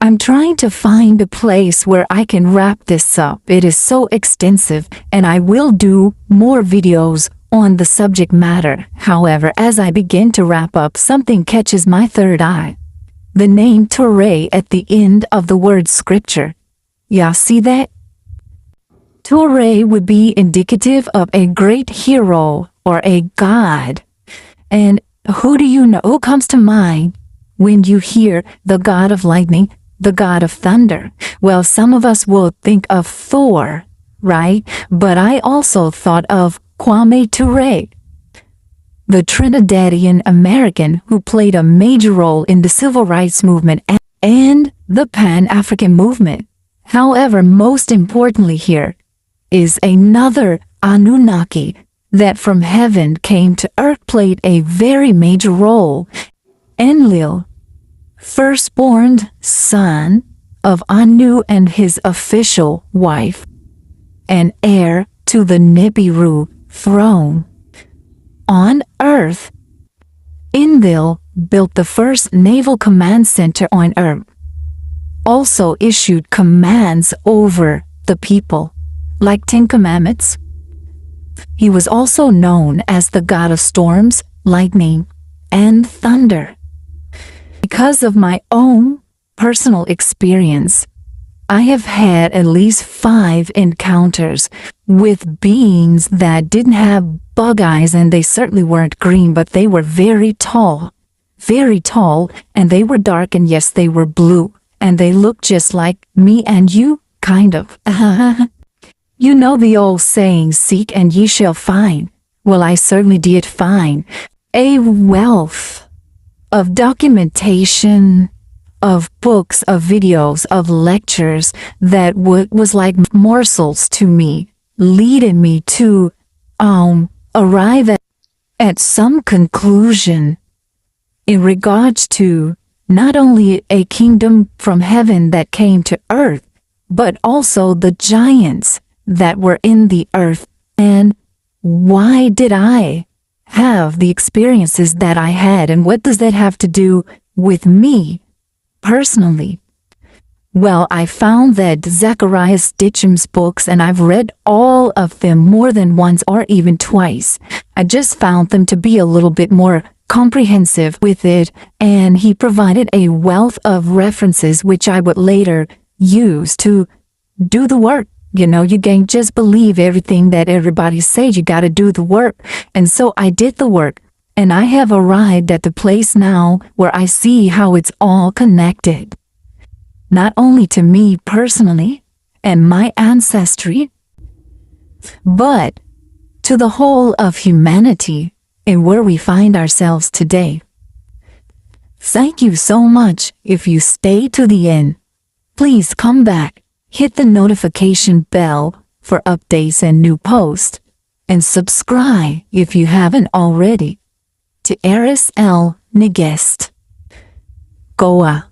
I'm trying to find a place where I can wrap this up. It is so extensive, and I will do more videos on the subject matter. However, as I begin to wrap up, something catches my third eye. The name Torah at the end of the word scripture. Y'all see that? Torah would be indicative of a great hero or a god. And who do you know? Who comes to mind when you hear the god of lightning, the god of thunder? Well, some of us will think of Thor, right? But I also thought of Kwame Ture, the Trinidadian American who played a major role in the civil rights movement and the Pan-African movement. However, most importantly here is another Anunnaki that from heaven came to earth, played a very major role. Enlil, firstborn son of Anu and his official wife, and heir to the Nibiru throne. On Earth, Enlil built the first naval command center on Earth, also issued commands over the people, like 10 Commandments. He was also known as the god of storms, lightning, and thunder. Because of my own personal experience, I have had at least 5 encounters with beings that didn't have bug eyes, and they certainly weren't green, but they were very tall, and they were dark, and yes, they were blue, and they looked just like me and you, kind of. You know the old saying, seek and ye shall find. Well, I certainly did find a wealth of documentation, of books, of videos, of lectures that was like morsels to me, leading me to arrive at some conclusion in regards to not only a kingdom from heaven that came to earth, but also the giants that were in the earth. And why did I have the experiences that I had, and what does that have to do with me personally? Well, I found that Zechariah Stitcham's books, and I've read all of them more than once or even twice. I just found them to be a little bit more comprehensive with it, and he provided a wealth of references which I would later use to do the work. You know, you can't just believe everything that everybody says. You got to do the work. And so I did the work, and I have arrived at the place now where I see how it's all connected. Not only to me personally and my ancestry, but to the whole of humanity and where we find ourselves today. Thank you so much. If you stay to the end, please come back, hit the notification bell for updates and new posts, and subscribe if you haven't already to Eris L. Negest. Goa.